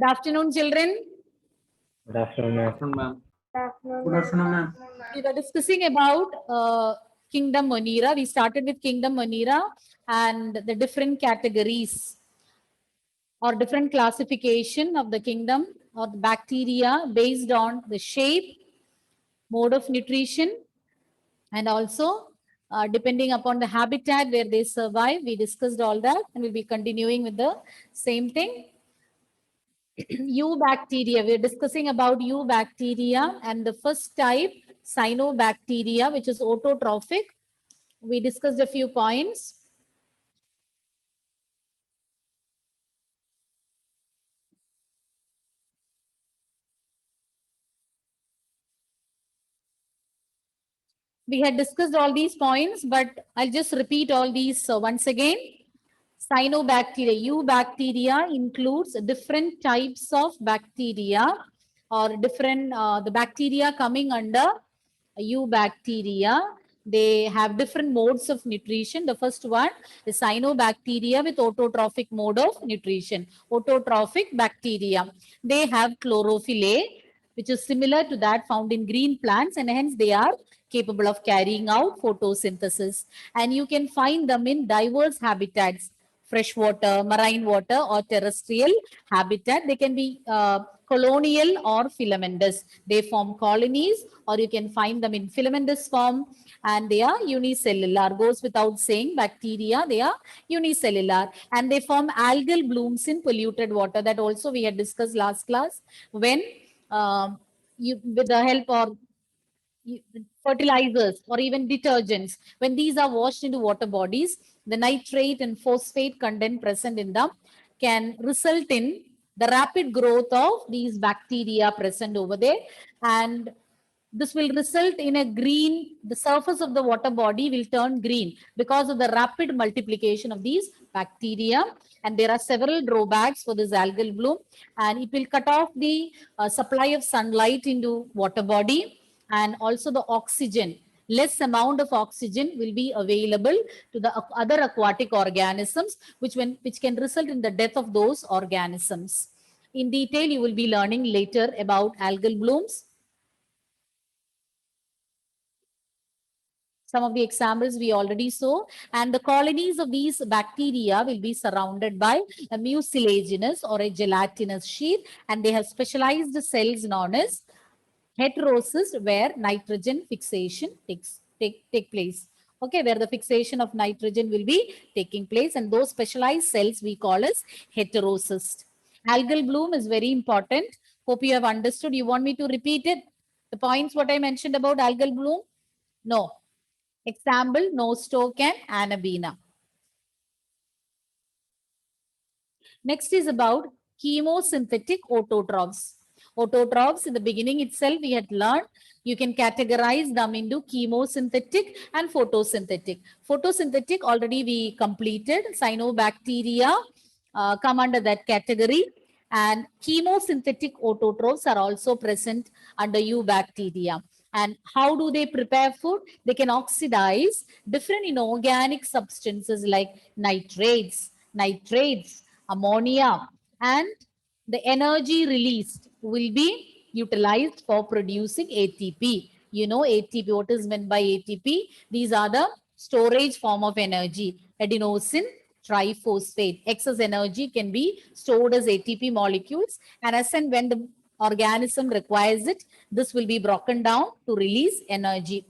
afternoon, children. Good afternoon, ma'am. Good afternoon, ma'am. We were discussing about Kingdom Monera. We started with Kingdom Monera and the different categories or different classification of the kingdom or the bacteria based on the shape, mode of nutrition, and also depending upon the habitat where they survive. We discussed all that and we'll be continuing with the same thing. Eubacteria, we're discussing about eubacteria and the first type, cyanobacteria, which is autotrophic. We discussed a few points. We had discussed all these points, but I'll just repeat all these once again. Cyanobacteria, eubacteria includes different types of bacteria or different, the bacteria coming under eubacteria. They have different modes of nutrition. The first one is cyanobacteria with autotrophic mode of nutrition. Autotrophic bacteria. They have chlorophyll A, which is similar to that found in green plants, and hence they are capable of carrying out photosynthesis. And you can find them in diverse habitats, freshwater, marine water, or terrestrial habitat. They can be colonial or filamentous. They form colonies, or you can find them in filamentous form, and they are unicellular. Goes without saying, bacteria, they are unicellular, and they form algal blooms in polluted water. That also we had discussed last class, when with the help of fertilizers or even detergents, when these are washed into water bodies, the nitrate and phosphate content present in them can result in the rapid growth of these bacteria present over there, and this will result in a green, the surface of the water body will turn green because of the rapid multiplication of these bacteria. And there are several drawbacks for this algal bloom, and it will cut off the supply of sunlight into water body, and also the oxygen. Less amount of oxygen will be available to the other aquatic organisms, which can result in the death of those organisms. In detail, you will be learning later about algal blooms. Some of the examples we already saw, and the colonies of these bacteria will be surrounded by a mucilaginous or a gelatinous sheath, and they have specialized cells known as heterocysts, where nitrogen fixation take place. Okay, where the fixation of nitrogen will be taking place, and those specialized cells we call as heterocysts. Algal bloom is very important. Hope you have understood. You want me to repeat it? The points what I mentioned about algal bloom? No. Example, nostoc and anabina. Next is about chemosynthetic autotrophs. Autotrophs, in the beginning itself, we had learned you can categorize them into chemosynthetic and photosynthetic. Photosynthetic already we completed. Cyanobacteria come under that category. And chemosynthetic autotrophs are also present under eubacteria. And how do they prepare food? They can oxidize different inorganic substances like nitrates, ammonia, and the energy released will be utilized for producing ATP. You know ATP, what is meant by ATP? These are the storage form of energy. Adenosine triphosphate. Excess energy can be stored as ATP molecules, and as and when the organism requires it, this will be broken down to release energy.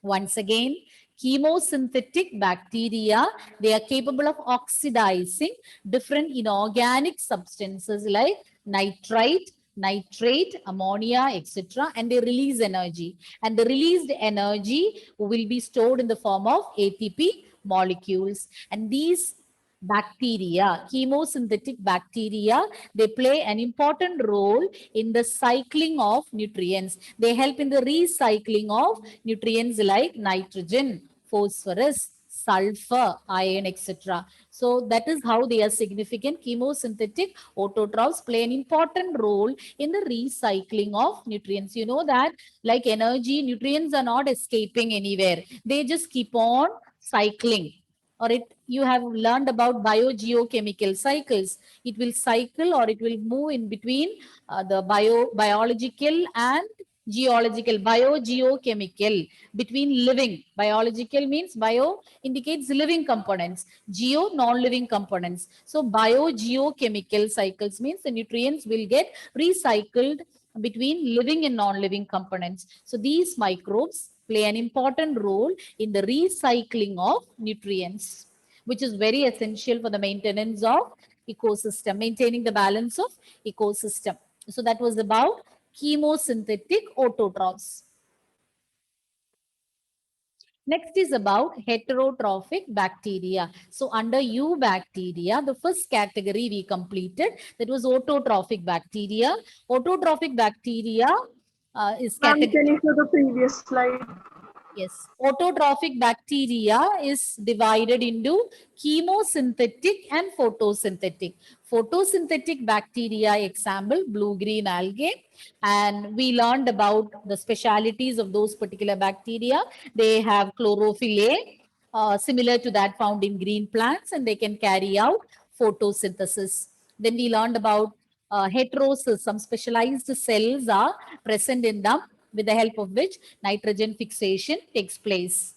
Once again, chemosynthetic bacteria, they are capable of oxidizing different inorganic substances like nitrite, nitrate, ammonia, etc. and they release energy. And the released energy will be stored in the form of ATP molecules. And these bacteria, chemosynthetic bacteria, they play an important role in the cycling of nutrients. They help in the recycling of nutrients like nitrogen, phosphorus, sulfur, iron, etc. So that is how they are significant. Chemosynthetic autotrophs play an important role in the recycling of nutrients. You know that like energy, nutrients are not escaping anywhere. They just keep on cycling. or you have learned about biogeochemical cycles. It will cycle or it will move in between the biological and geological, biogeochemical, between living. Biological means bio indicates living components, geo non-living components. So biogeochemical cycles means the nutrients will get recycled between living and non-living components. So these microbes play an important role in the recycling of nutrients, which is very essential for the maintenance of ecosystem, maintaining the balance of ecosystem. So that was about chemosynthetic autotrophs. Next is about heterotrophic bacteria. So under eubacteria, the first category we completed, that was autotrophic bacteria. Autotrophic bacteria is Ma'am, category. can you show the previous slide? Yes, autotrophic bacteria is divided into chemosynthetic and photosynthetic. Photosynthetic bacteria, example, blue-green algae. And we learned about the specialities of those particular bacteria. They have chlorophyll A, similar to that found in green plants, and they can carry out photosynthesis. Then we learned about heterosis. Some specialized cells are present in them, with the help of which nitrogen fixation takes place.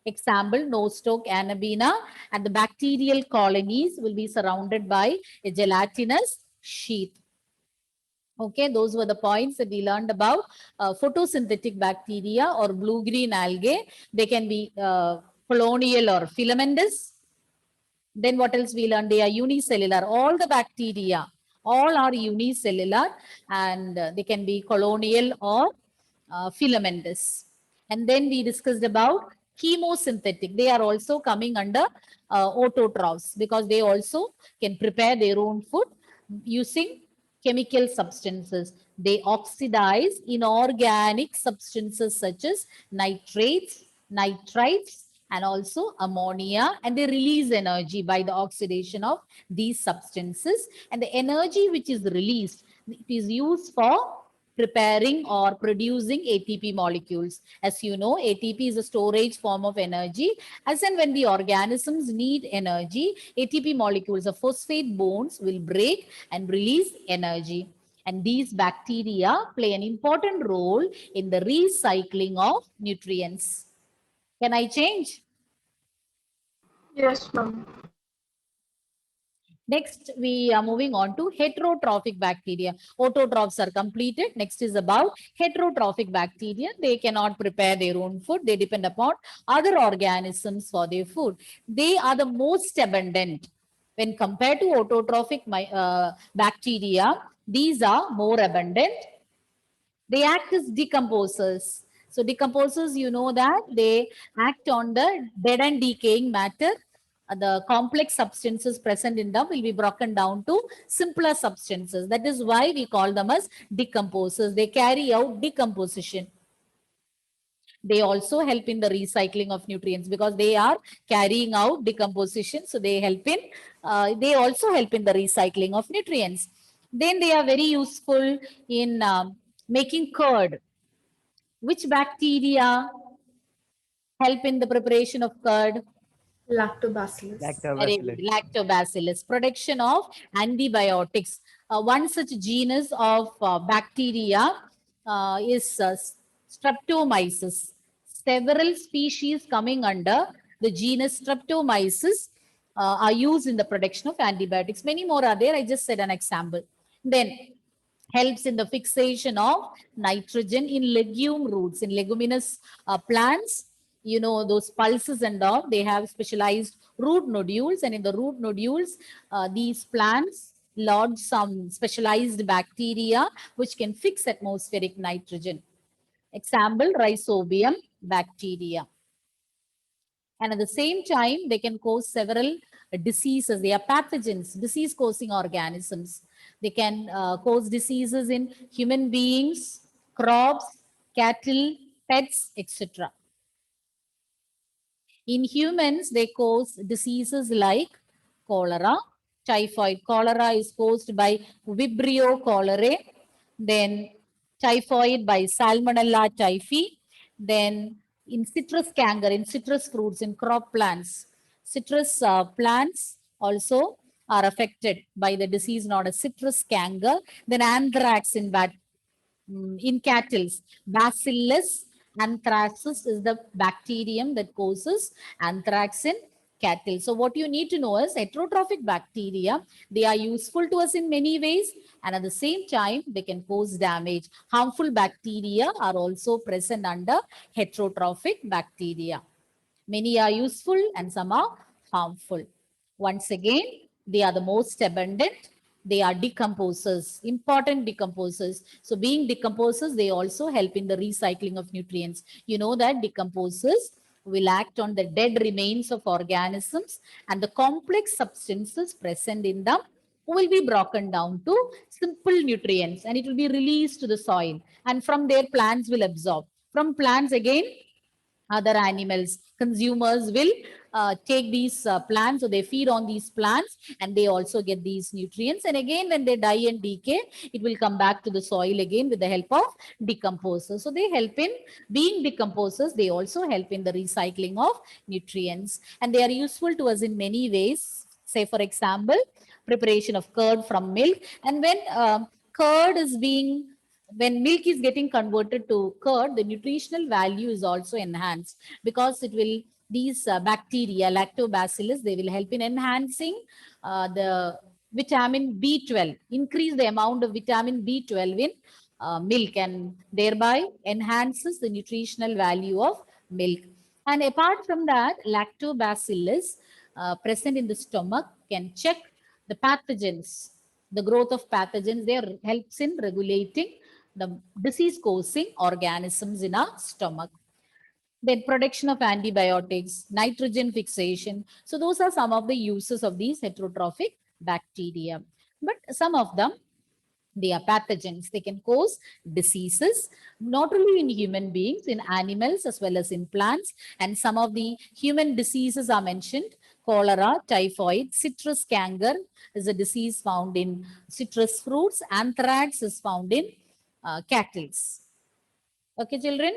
Example, Nostoc anabina, and the bacterial colonies will be surrounded by a gelatinous sheath. Okay, those were the points that we learned about photosynthetic bacteria or blue-green algae. They can be colonial or filamentous. Then what else we learned? They are unicellular. All the bacteria, all are unicellular, and they can be colonial or filamentous. And then we discussed about chemosynthetic. They are also coming under autotrophs because they also can prepare their own food using chemical substances. They oxidize inorganic substances such as nitrates, nitrites, and also ammonia, and they release energy by the oxidation of these substances. And the energy which is released, it is used for preparing or producing ATP molecules. As you know, ATP is a storage form of energy. As and when the organisms need energy, ATP molecules of phosphate bonds will break and release energy. And these bacteria play an important role in the recycling of nutrients. Can I change? Yes, ma'am. Next, we are moving on to heterotrophic bacteria. Autotrophs are completed. Next is about heterotrophic bacteria. They cannot prepare their own food. They depend upon other organisms for their food. They are the most abundant. When compared to autotrophic bacteria, these are more abundant. They act as decomposers. So decomposers, you know that they act on the dead and decaying matter. The complex substances present in them will be broken down to simpler substances. That is why we call them as decomposers. They carry out decomposition. They also help in the recycling of nutrients because they are carrying out decomposition. So they help in, they also help in the recycling of nutrients. Then they are very useful in making curd. Which bacteria help in the preparation of curd? Lactobacillus. Lactobacillus. Production of antibiotics. One such genus of bacteria is Streptomyces. Several species coming under the genus Streptomyces are used in the production of antibiotics. Many more are there. I just said an example. Then helps in the fixation of nitrogen in legume roots, in leguminous plants. You know, those pulses and all, they have specialized root nodules, and in the root nodules, these plants lodge some specialized bacteria which can fix atmospheric nitrogen. Example, Rhizobium bacteria. And at the same time, they can cause several diseases. They are pathogens, disease-causing organisms. They can cause diseases in human beings, crops, cattle, pets, etc. In humans, they cause diseases like cholera, typhoid. Cholera is caused by Vibrio cholerae, then typhoid by Salmonella typhi, then in citrus canker, in citrus fruits, in crop plants, Citrus plants also are affected by the disease known as citrus canker. Then anthrax in cattle. Bacillus anthracis is the bacterium that causes anthrax in cattle. So what you need to know is heterotrophic bacteria, they are useful to us in many ways, and at the same time, they can cause damage. Harmful bacteria are also present under heterotrophic bacteria. Many are useful and some are harmful. Once again, they are the most abundant. They are decomposers, important decomposers. So being decomposers, they also help in the recycling of nutrients. You know that decomposers will act on the dead remains of organisms, and the complex substances present in them will be broken down to simple nutrients, and it will be released to the soil, and from there plants will absorb. From plants again, other animals, consumers will take these plants, so they feed on these plants and they also get these nutrients, and again when they die and decay, it will come back to the soil again with the help of decomposers. So they help in being decomposers, they also help in the recycling of nutrients, and they are useful to us in many ways. Say for example, preparation of curd from milk, and when curd is being when milk is getting converted to curd, the nutritional value is also enhanced, because it will, these bacteria, lactobacillus, they will help in enhancing the vitamin B12, increase the amount of vitamin B12 in milk, and thereby enhances the nutritional value of milk. And apart from that, lactobacillus present in the stomach can check the pathogens, the growth of pathogens. They helps in regulating the disease causing organisms in our stomach. Then production of antibiotics, nitrogen fixation. So those are some of the uses of these heterotrophic bacteria. But some of them, they are pathogens. They can cause diseases, not only in human beings, in animals as well as in plants. And some of the human diseases are mentioned: cholera, typhoid, citrus canker is a disease found in citrus fruits. Anthrax is found in cattle. Okay, children?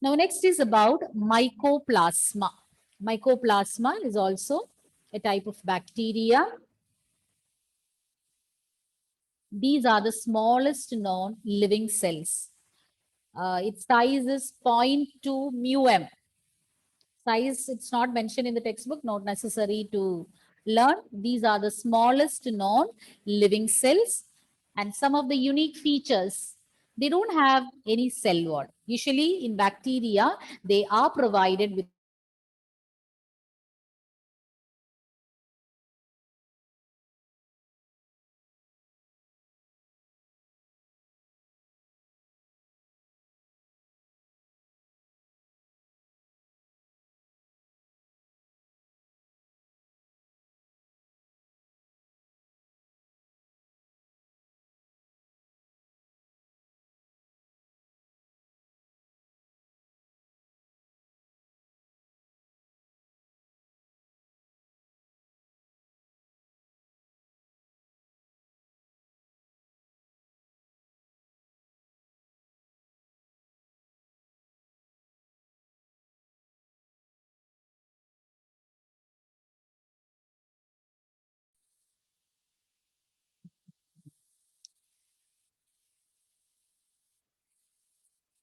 Now, next is about mycoplasma. Mycoplasma is also a type of bacteria. These are the smallest known living cells. Its size is 0.2 μm. Size, it's not mentioned in the textbook, not necessary to learn. These are the smallest known living cells, and some of the unique features, they don't have any cell wall. Usually in bacteria, they are provided with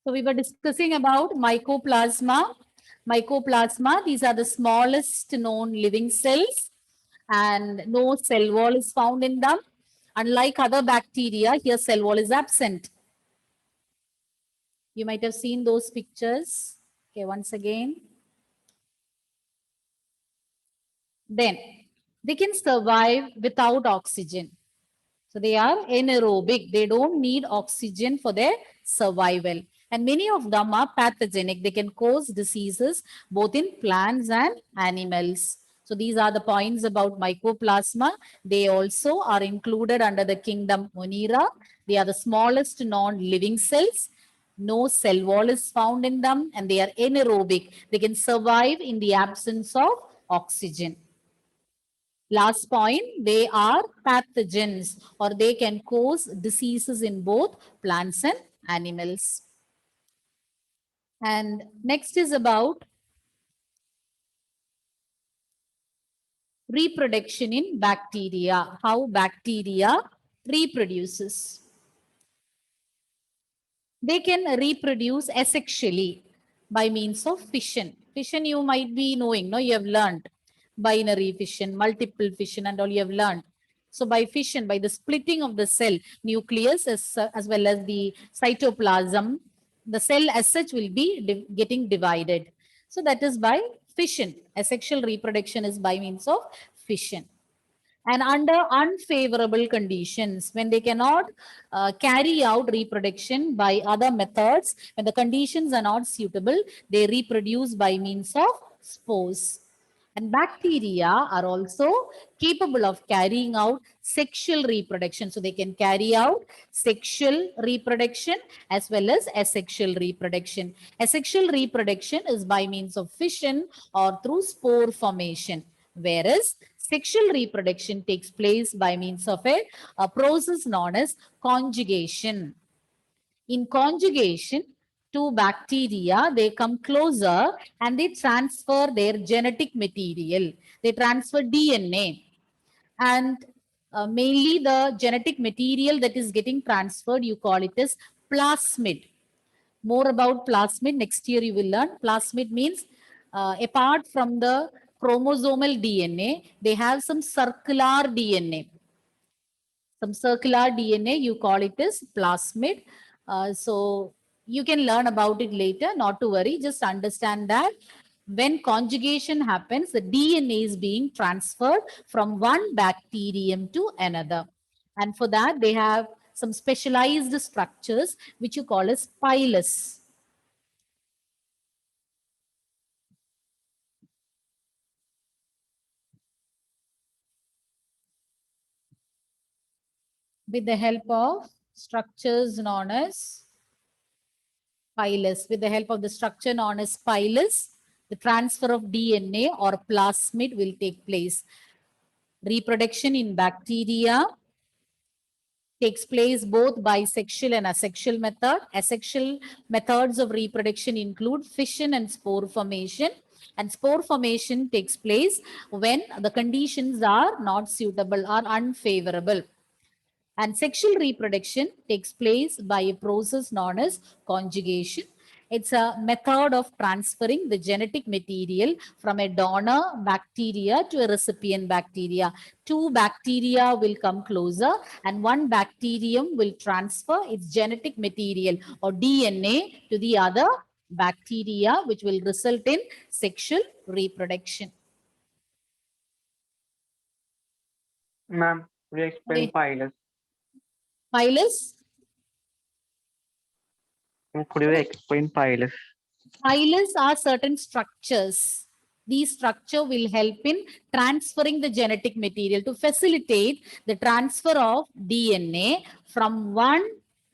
So we were discussing about mycoplasma. Mycoplasma, these are the smallest known living cells, and no cell wall is found in them. Unlike other bacteria, here cell wall is absent. You might have seen those pictures. Okay, once again. Then they can survive without oxygen. So they are anaerobic. They don't need oxygen for their survival. And many of them are pathogenic. They can cause diseases both in plants and animals. So these are the points about mycoplasma. They also are included under the kingdom Monera. They are the smallest non-living cells. No cell wall is found in them, and they are anaerobic. They can survive in the absence of oxygen. Last point, they are pathogens, or they can cause diseases in both plants and animals. And next is about reproduction in bacteria, how bacteria reproduces. They can reproduce asexually by means of fission. Fission you might be knowing, no? You have learned binary fission, multiple fission and all you have learned. So by fission, by the splitting of the cell nucleus as well as the cytoplasm, the cell as such will be getting divided. So that is by fission. Asexual reproduction is by means of fission. And under unfavorable conditions, when they cannot carry out reproduction by other methods, when the conditions are not suitable, they reproduce by means of spores. And bacteria are also capable of carrying out sexual reproduction. So they can carry out sexual reproduction as well as asexual reproduction. Asexual reproduction is by means of fission or through spore formation, whereas sexual reproduction takes place by means of a process known as conjugation. In conjugation, two bacteria, they come closer and they transfer their genetic material. They transfer DNA. And mainly the genetic material that is getting transferred, you call it as plasmid. More about plasmid next year you will learn. Plasmid means apart from the chromosomal DNA, they have some circular DNA. Some circular DNA, you call it as plasmid. So you can learn about it later, not to worry. Just understand that when conjugation happens, the DNA is being transferred from one bacterium to another. And for that, they have some specialized structures, which you call as pilus. With the help of structures known as pilus. With the help of the structure known as pilus, the transfer of DNA or plasmid will take place. Reproduction in bacteria takes place both by sexual and asexual method. Asexual methods of reproduction include fission and spore formation. And spore formation takes place when the conditions are not suitable or unfavorable. And sexual reproduction takes place by a process known as conjugation. It's a method of transferring the genetic material from a donor bacteria to a recipient bacteria. Two bacteria will come closer and one bacterium will transfer its genetic material or DNA to the other bacteria, which will result in sexual reproduction. Ma'am, could you explain pilus? Pilus? Could you explain pilus? Pilus are certain structures. These structure will help in transferring the genetic material to facilitate the transfer of DNA from one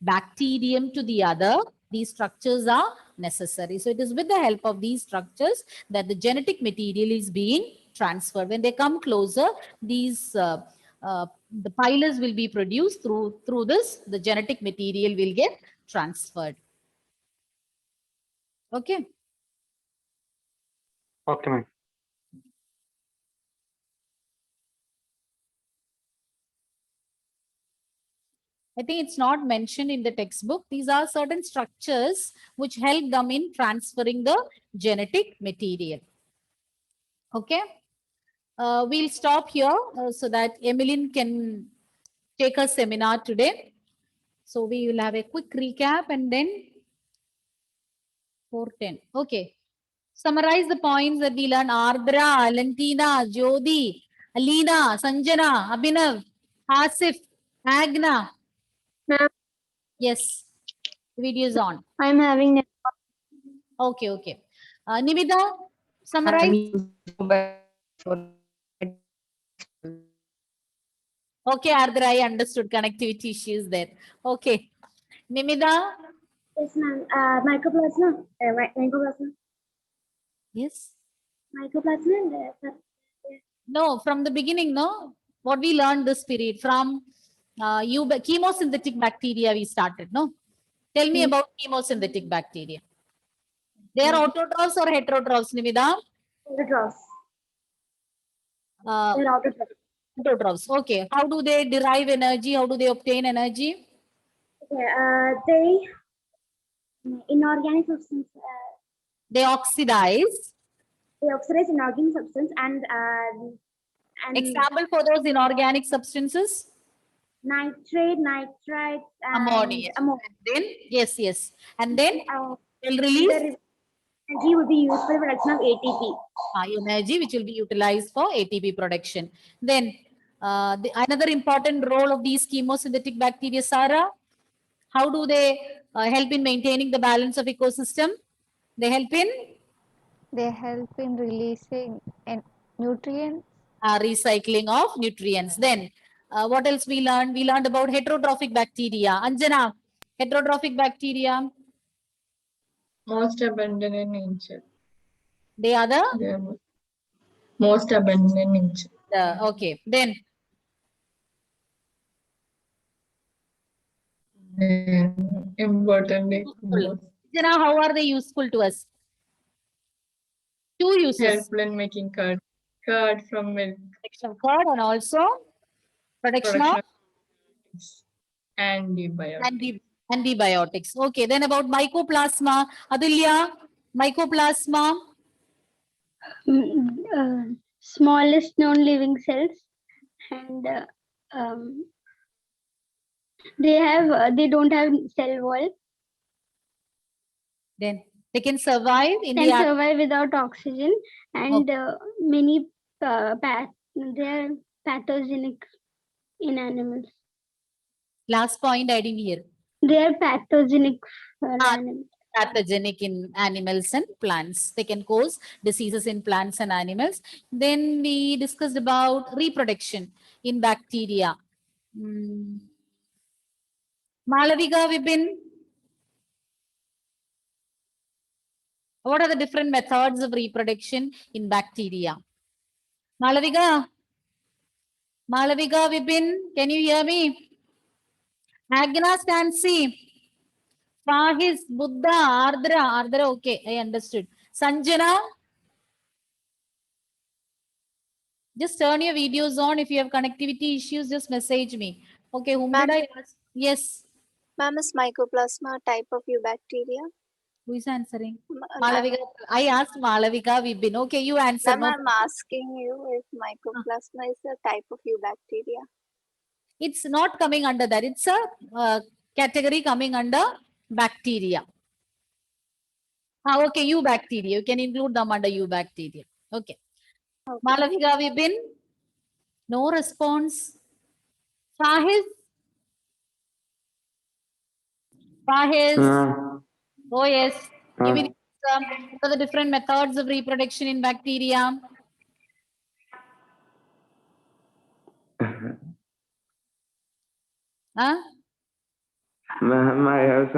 bacterium to the other. These structures are necessary. So it is with the help of these structures that the genetic material is being transferred. When they come closer, these the pilus will be produced through this. The genetic material will get transferred. Okay. Okay, ma'am. I think it's not mentioned in the textbook. These are certain structures which help them in transferring the genetic material. Okay. We'll stop here so that Emmeline can take a seminar today. So we will have a quick recap and then 4:10. Okay. Summarize the points that we learned. Ardra, Alentina, Jyoti, Alina, Sanjana, Abhinav, Asif, Agna. Ma'am, Yes. Video is on. I'm having Okay, okay. Nimita, summarize. Okay, Ardra, I understood connectivity issues there. Okay. Nimita? yes, ma'am. Mycoplasma. Mycoplasma. Yes. Mycoplasma. No, from the beginning, no? What we learned this period from chemosynthetic bacteria we started, no? Tell me about chemosynthetic bacteria. They are autotrophs or heterotrophs, Nimida? Autotrophs. Uh, They're autotrophs. autotrophs. Okay. How do they derive energy? How do they obtain energy? Okay, they inorganic substance. They oxidize. They oxidize inorganic substance and Example for those inorganic substances? nitrate, nitrite, and Ammonia. ammonia. Then, yes. And then Uh, they'll release the energy will be used for the production of ATP. energy which will be utilized for ATP production. Then another important role of these chemosynthetic bacteria, Sarah, how do they help in maintaining the balance of ecosystem? They help in They help in releasing nutrients. Recycling of nutrients. Then what else we learned? We learned about heterotrophic bacteria. Anjana, heterotrophic bacteria, Most abundant in nature. they are the, They are most abundant in nature. okay. Then Important. useful. Anjana, how are they useful to us? Two uses. Helpful in making curd. Curd from milk. Protection of curd and also protection of Antibiotics. antibiotics. Okay, then about mycoplasma. Adilya, mycoplasma. Smallest known living cells, and they don't have cell wall. Then they can survive in Can the survive without oxygen, and many they are pathogenic in animals. last point I didn't hear. They are pathogenic for animals. Pathogenic in animals and plants. They can cause diseases in plants and animals. Then we discussed about reproduction in bacteria. Malavika, Vipin, what are the different methods of reproduction in bacteria? Malavika, Vipin, can you hear me? Agna, Stancy, Fahis, Buddha, Ardra, okay, I understood. Sanjana, just turn your videos on. If you have connectivity issues, just message me. Okay, whom did I ask? Yes. Ma'am, is Mycoplasma a type of eubacteria? Who is answering? Ma'am, Malavika. I asked Malavika, we've been. Okay, you answer. No, I'm asking you if Mycoplasma is a type of eubacteria. it's not coming under that. It's a category coming under bacteria. Okay, eubacteria. You can include them under eubacteria. Okay. Malavika, we've been. No response. Fahis. Oh, yes. Give me what are the different methods of reproduction in bacteria? Huh? Ma'am, I have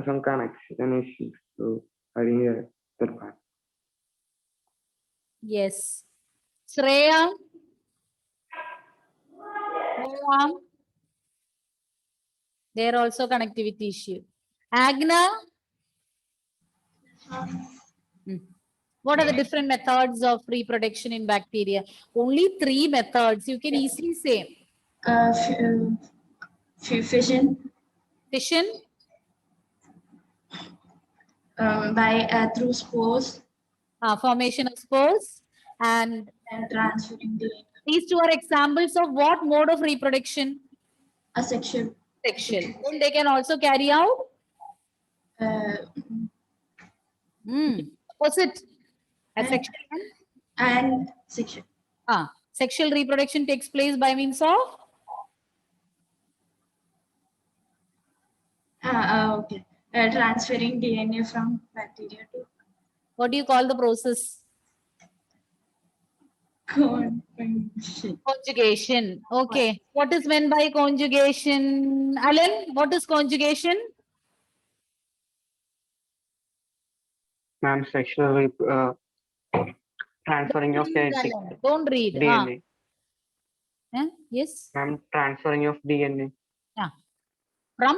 some connection issues, so I didn't hear that part. Yes. Shreya? There are also connectivity issue. Agna? What are the different methods of reproduction in bacteria? Only 3 methods. You can easily say. Fission. Fission? Through spores. Formation of spores. And Transferring the these 2 are examples of what mode of reproduction? asexual. Sexual. Then they can also carry out? Opposite. Asexual And sexual. Sexual reproduction takes place by means of? Okay. Transferring DNA from bacteria to What do you call the process? conjugation. Conjugation. Okay. What is meant by conjugation? Alan, what is conjugation? Ma'am, sexual transferring of genetic Don't read. DNA. Yes. Ma'am, transferring of DNA. From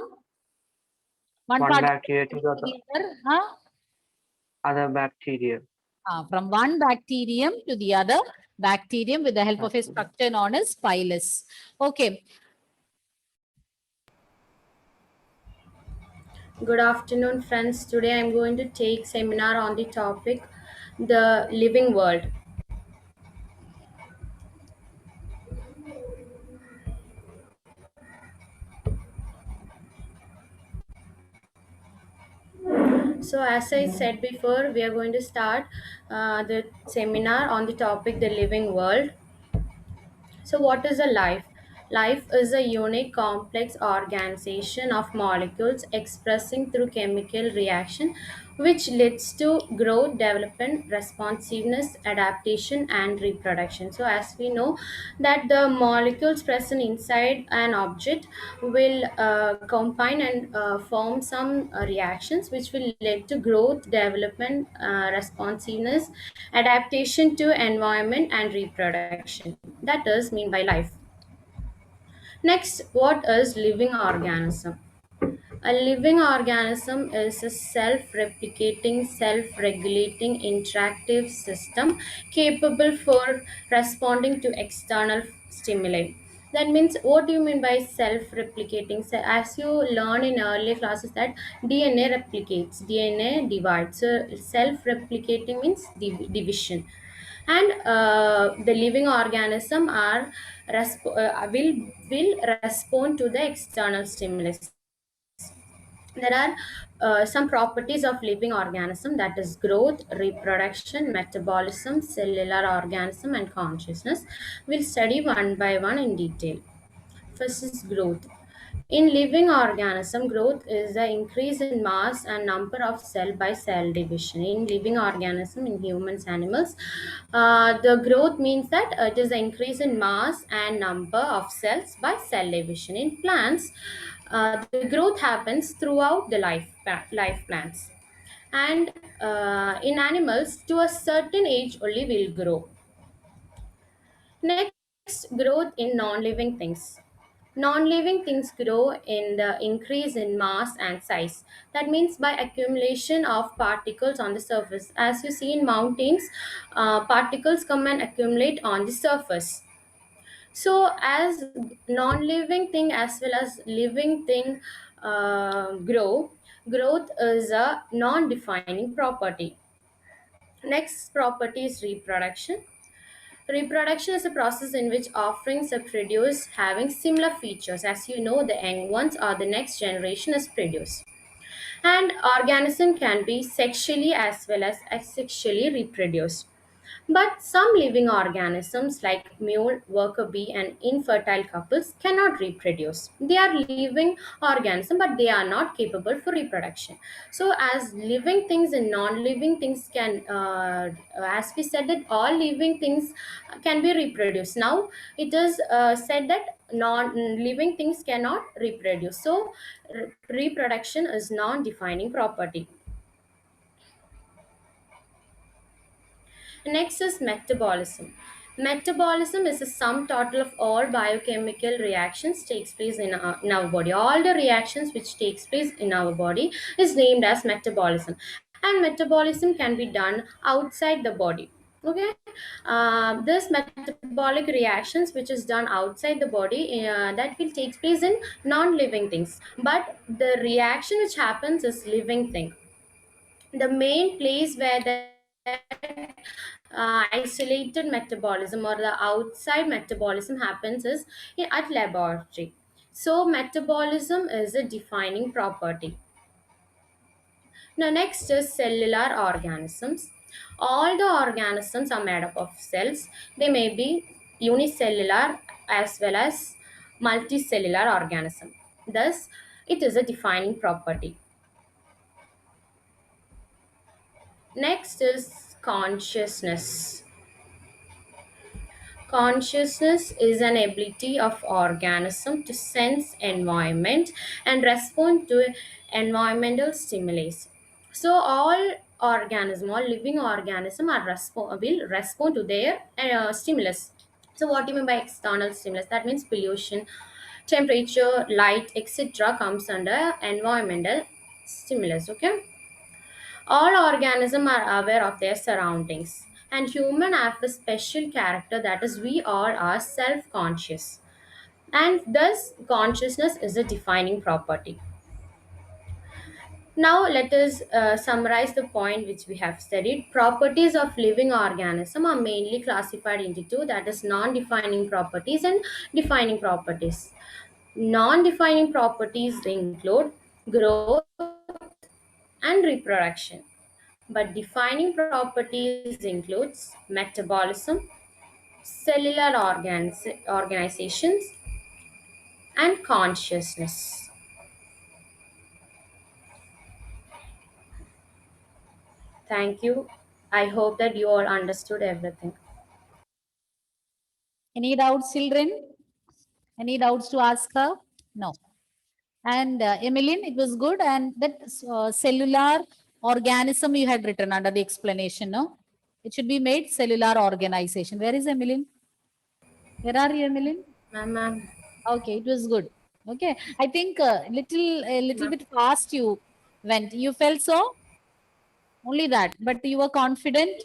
one One part bacteria to the other. together. other bacteria. From one bacterium to the other bacterium with the help of a structure known as pilus. Okay. Good afternoon, friends. Today I'm going to take seminar on the topic the living world. So as I said before, we are going to start the seminar on the topic the living world. So, what is a life? Life is a unique, complex organization of molecules expressing through chemical reaction, which leads to growth, development, responsiveness, adaptation, and reproduction. So, as we know, that the molecules present inside an object will combine and form some reactions, which will lead to growth, development, responsiveness, adaptation to environment, and reproduction. That is mean by life. Next, what is living organism? A living organism is a self-replicating, self-regulating interactive system capable for responding to external stimuli. That means, what do you mean by self-replicating? So, as you learn in earlier classes that DNA replicates, DNA divides. So self-replicating means division, and the living organism are will respond to the external stimulus. There are some properties of living organism, that is growth, reproduction, metabolism, cellular organism, and consciousness. We'll study one by one in detail. First is growth. In living organism, growth is the increase in mass and number of cell by cell division. In living organism, in humans, animals, the growth means that it is the increase in mass and number of cells by cell division. In plants, the growth happens throughout the life plants, and in animals, to a certain age only will grow. Next, growth in non-living things. Non-living things grow in the increase in mass and size. That means by accumulation of particles on the surface. As you see in mountains, particles come and accumulate on the surface. So, as non-living thing as well as living thing growth is a non-defining property. Next property is reproduction. Reproduction is a process in which offerings are produced having similar features. As you know, the young ones or the next generation is produced. And organism can be sexually as well as asexually reproduced. But some living organisms like mule, worker bee, and infertile couples cannot reproduce. They are living organisms, but they are not capable for reproduction. So, as living things and non-living things can, as we said that all living things can be reproduced. Now, it is said that non-living things cannot reproduce. So, reproduction is non-defining property. Next is metabolism. Metabolism is a sum total of all biochemical reactions takes place in our body. All the reactions which takes place in our body is named as metabolism. And metabolism can be done outside the body. Okay, this metabolic reactions which is done outside the body that will take place in non-living things. But the reaction which happens is living thing. The main place where the isolated metabolism or the outside metabolism happens is at laboratory. So metabolism is a defining property. Now next is cellular organisms. All the organisms are made up of cells. They may be unicellular as well as multicellular organism. Thus, it is a defining property. Next is consciousness. Consciousness is an ability of organism to sense environment and respond to environmental stimuli. So all all living organism will respond to their stimulus. So what do you mean by external stimulus? That means pollution, temperature, light, etc. comes under environmental stimulus. Okay. All organisms are aware of their surroundings, and human have a special character, that is, we all are self-conscious, and thus consciousness is a defining property. Now let us summarize the point which we have studied. Properties of living organism are mainly classified into two, that is non-defining properties and defining properties. Non-defining properties include growth and reproduction, but defining properties includes metabolism, cellular organizations, and consciousness. Thank you. I hope that you all understood everything. Any doubts, children? Any doubts to ask her? No. And Emmeline, it was good. And that cellular organism you had written under the explanation, no? It should be made cellular organization. Where is Emmeline? Where are you, Emmeline? Ma'am. Okay, it was good. Okay, I think a little bit fast you went. You felt so? Only that, but you were confident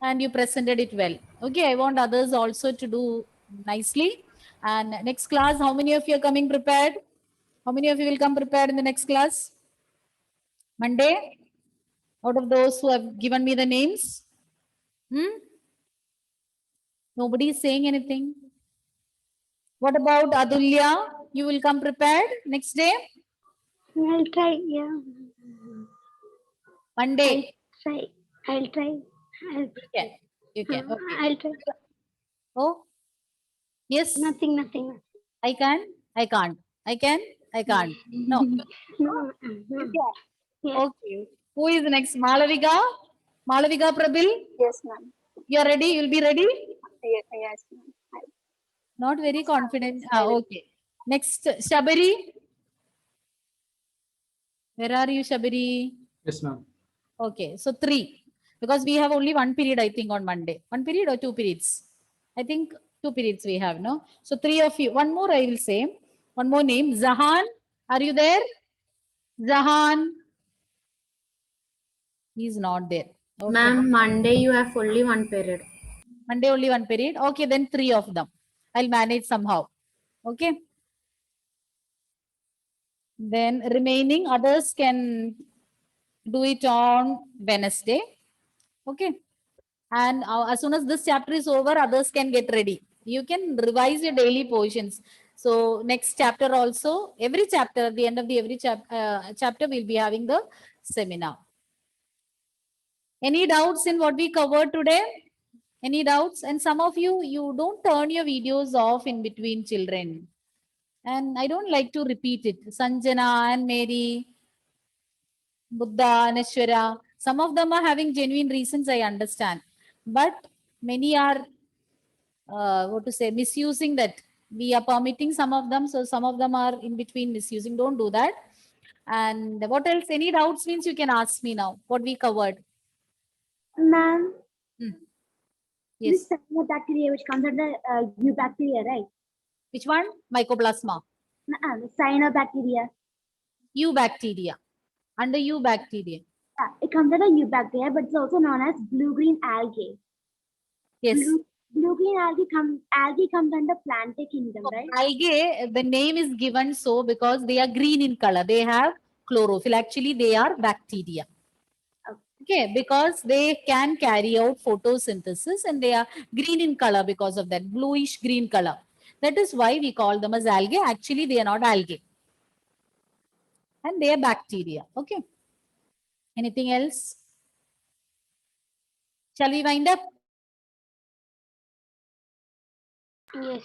and you presented it well. Okay, I want others also to do nicely. And next class, how many of you are coming prepared? How many of you will come prepared in the next class? Monday? Out of those who have given me the names? Hmm? Nobody is saying anything. What about Adulya? You will come prepared next day? I'll try. Yeah. Monday. Try. I'll try. I'll, You can. Okay. I'll try. Oh, yes. Nothing. I can. I can't. I can. I can't. No. No. You no. can. Yeah. Okay. Who is next? Malavika? Malavika Prabil? Yes, ma'am. You are ready? You'll be ready? Yes, ma'am. Not very confident. Okay. Next, Shabari. Where are you, Shabari? Yes, ma'am. Okay. So 3. Because we have only 1 period, I think, on Monday. 1 period or 2 periods? I think 2 periods we have, no? So 3 of you. One more I will say. One more name. Zahan. Are you there? Zahan. He's not there. Okay. Ma'am, Monday you have only one period. Monday only 1 period. Okay, then 3 of them. I'll manage somehow. Okay. Then remaining others can do it on Wednesday. Okay. And as soon as this chapter is over, others can get ready. You can revise your daily portions. So next chapter also, every chapter, at the end of the every chapter, we'll be having the seminar. Any doubts in what we covered today? Any doubts? And some of you, you don't turn your videos off in between, children. And I don't like to repeat it. Sanjana and Mary, Buddha, Nashwara. Some of them are having genuine reasons, I understand. But many are, misusing that. We are permitting some of them. So some of them are in between misusing. Don't do that. And what else? Any doubts means you can ask me now. What we covered. Ma'am, Yes. this cyanobacteria which comes under eubacteria, right? Which one? Mycoplasma. The cyanobacteria. Eubacteria. Under eubacteria. Yeah, it comes under eubacteria, but it's also known as blue-green algae. Yes. Blue-green algae comes under plantae kingdom, right? Algae, the name is given so because they are green in color. They have chlorophyll. Actually, they are bacteria. Okay, because they can carry out photosynthesis and they are green in color because of that bluish green color. That is why we call them as algae. Actually, they are not algae. And they are bacteria. Okay. Anything else? Shall we wind up? Yes.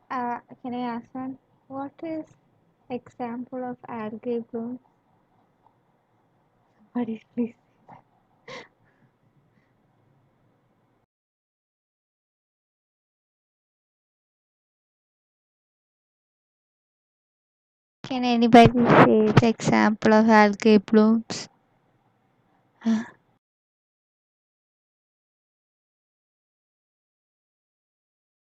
Can I ask one? What is example of algae bloom? Somebody please. Can anybody say the example of algae blooms?